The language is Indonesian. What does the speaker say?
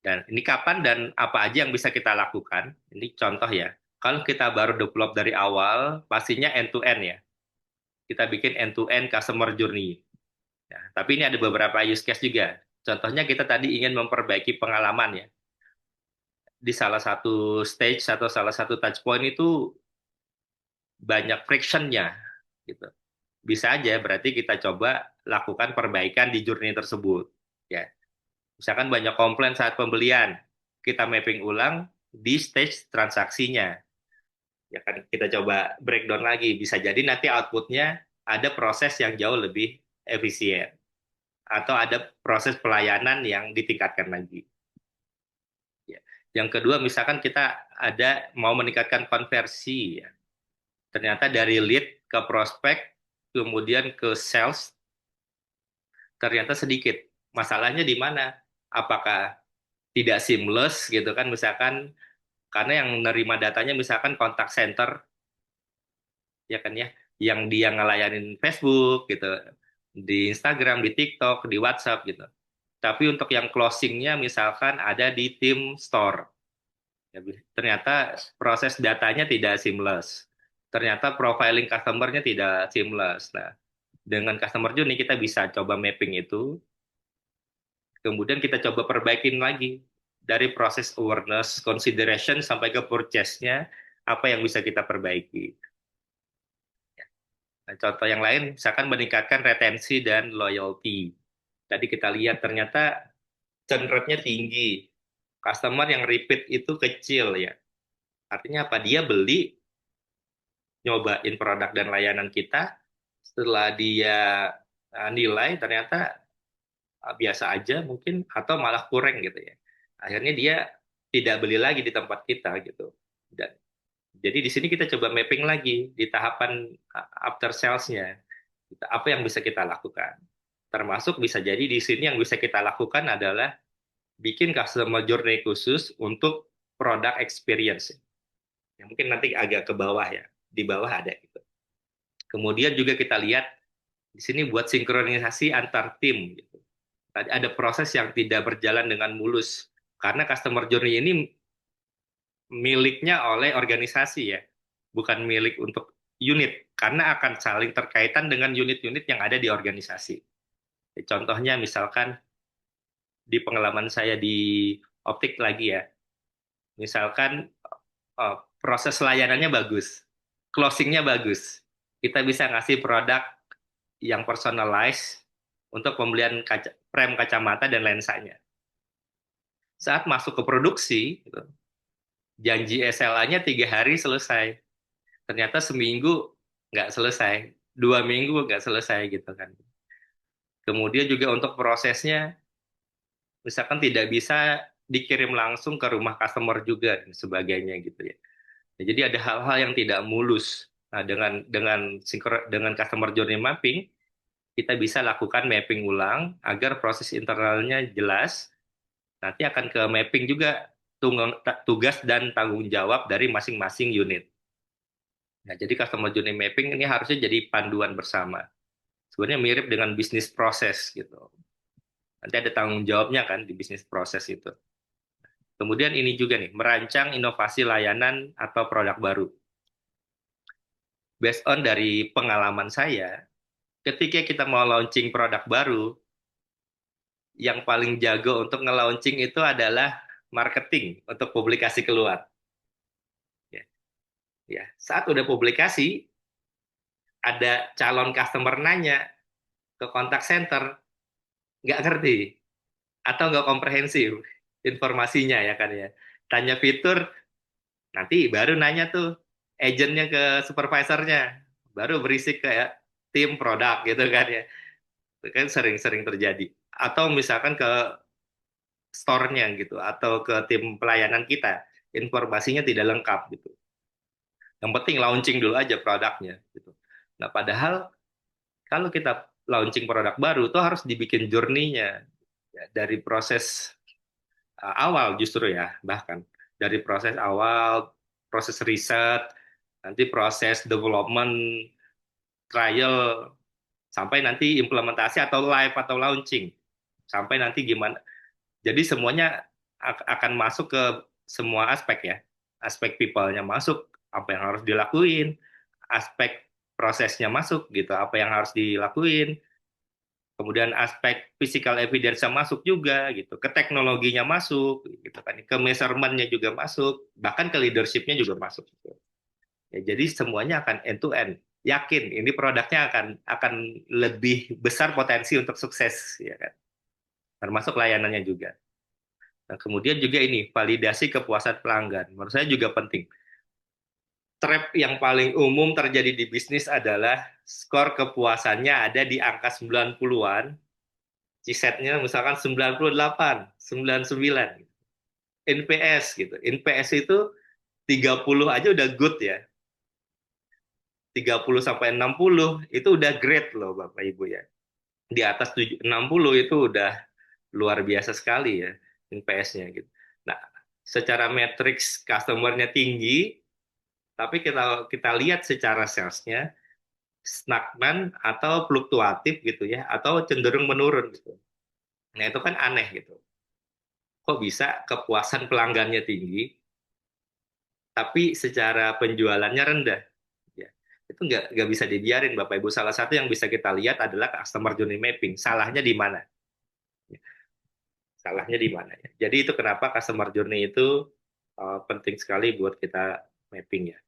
Dan ini kapan dan apa aja yang bisa kita lakukan? Ini contoh ya. Kalau kita baru develop dari awal, pastinya end to end ya. Kita bikin end to end customer journey. Ya, tapi ini ada beberapa use case juga. Contohnya kita tadi ingin memperbaiki pengalaman ya. Di salah satu stage atau salah satu touch point itu banyak friction-nya gitu. Bisa aja berarti kita coba lakukan perbaikan di journey tersebut. Ya, misalkan banyak komplain saat pembelian, kita mapping ulang di stage transaksinya. Ya kan kita coba breakdown lagi. Bisa jadi nanti outputnya ada proses yang jauh lebih efisien atau ada proses pelayanan yang ditingkatkan lagi. Ya. Yang kedua, misalkan kita ada mau meningkatkan konversi, ya. Ternyata dari lead ke prospek, kemudian ke sales, ternyata sedikit. Masalahnya di mana? Apakah tidak seamless gitu kan? Misalkan karena yang nerima datanya misalkan kontak center, ya kan ya, yang dia ngelayanin Facebook gitu, di Instagram, di TikTok, di WhatsApp gitu. Tapi untuk yang closingnya misalkan ada di tim store. Ya, ternyata proses datanya tidak seamless. Ternyata profiling customer-nya tidak seamless. Nah, dengan customer journey kita bisa coba mapping itu, kemudian kita coba perbaikin lagi dari proses awareness, consideration sampai ke purchase-nya, apa yang bisa kita perbaiki. Nah, contoh yang lain, misalkan meningkatkan retensi dan loyalty. Tadi kita lihat ternyata churn rate-nya tinggi. Customer yang repeat itu kecil ya. Artinya apa? Dia beli, nyobain produk dan layanan kita, setelah dia nilai ternyata biasa aja mungkin atau malah kurang gitu ya. Akhirnya dia tidak beli lagi di tempat kita gitu. Dan jadi di sini kita coba mapping lagi di tahapan after sales-nya. Apa yang bisa kita lakukan? Termasuk bisa jadi di sini yang bisa kita lakukan adalah bikin customer journey khusus untuk product experience. Ya, mungkin nanti agak ke bawah ya. Di bawah ada gitu. Kemudian juga kita lihat di sini buat sinkronisasi antar tim gitu. Tadi ada proses yang tidak berjalan dengan mulus karena customer journey ini miliknya oleh organisasi ya, bukan milik untuk unit karena akan saling terkaitan dengan unit-unit yang ada di organisasi. Contohnya misalkan di pengalaman saya di optik lagi ya, misalkan proses layanannya bagus, closingnya bagus, kita bisa ngasih produk yang personalized untuk pembelian frame kacamata dan lensanya. Saat masuk ke produksi, gitu, janji SLA-nya 3 hari selesai. Ternyata seminggu nggak selesai, 2 minggu nggak selesai gitu kan. Kemudian juga untuk prosesnya, misalkan tidak bisa dikirim langsung ke rumah customer juga dan sebagainya gitu ya. Nah, jadi ada hal-hal yang tidak mulus. Nah, dengan customer journey mapping, kita bisa lakukan mapping ulang agar proses internalnya jelas. Nanti akan ke mapping juga tugas dan tanggung jawab dari masing-masing unit. Nah, jadi customer journey mapping ini harusnya jadi panduan bersama. Sebenarnya mirip dengan bisnis proses gitu. Nanti ada tanggung jawabnya kan di bisnis proses itu. Kemudian ini juga nih, merancang inovasi layanan atau produk baru. Based on dari pengalaman saya, ketika kita mau launching produk baru, yang paling jago untuk nge-launching itu adalah marketing untuk publikasi keluar. Ya, ya. Saat udah publikasi, ada calon customer nanya ke kontak center, nggak ngerti atau nggak komprehensif informasinya ya kan ya. Tanya fitur, nanti baru nanya tuh agentnya ke supervisornya, baru berisik kayak tim produk gitu kan ya. Itu kan sering-sering terjadi. Atau misalkan ke store-nya gitu, atau ke tim pelayanan kita, informasinya tidak lengkap gitu. Yang penting launching dulu aja produknya gitu. Nah, padahal kalau kita launching produk baru itu harus dibikin journey-nya ya, dari proses awal justru ya, bahkan dari proses awal, proses riset, nanti proses development, trial, sampai nanti implementasi atau live atau launching, sampai nanti gimana. Jadi semuanya akan masuk ke semua aspek ya. Aspek people-nya masuk, apa yang harus dilakuin, aspek prosesnya masuk gitu, apa yang harus dilakuin, kemudian aspek physical evidence-nya masuk juga gitu, ke teknologinya masuk gitu kan, ke measurement-nya juga masuk, bahkan ke leadership-nya juga masuk gitu. Ya, jadi semuanya akan end to end. Yakin ini produknya akan lebih besar potensi untuk sukses ya kan. Termasuk layanannya juga. Nah, kemudian juga ini validasi kepuasan pelanggan. Menurut saya juga penting. Trap yang paling umum terjadi di bisnis adalah skor kepuasannya ada di angka 90-an, CSAT-nya misalkan 98, 99, NPS gitu. NPS itu 30 aja udah good ya. 30 sampai 60 itu udah great loh Bapak Ibu ya. Di atas 60 itu udah luar biasa sekali ya NPS-nya gitu. Nah, secara matriks customer-nya tinggi, tapi kita kita lihat secara sales-nya stagnan atau fluktuatif gitu ya, atau cenderung menurun gitu. Nah, itu kan aneh gitu. Kok bisa kepuasan pelanggannya tinggi, tapi secara penjualannya rendah? Ya, itu nggak bisa dibiarin Bapak Ibu. Salah satu yang bisa kita lihat adalah customer journey mapping. Salahnya di mana? Salahnya di mana ya? Jadi itu kenapa customer journey itu penting sekali buat kita mapping ya.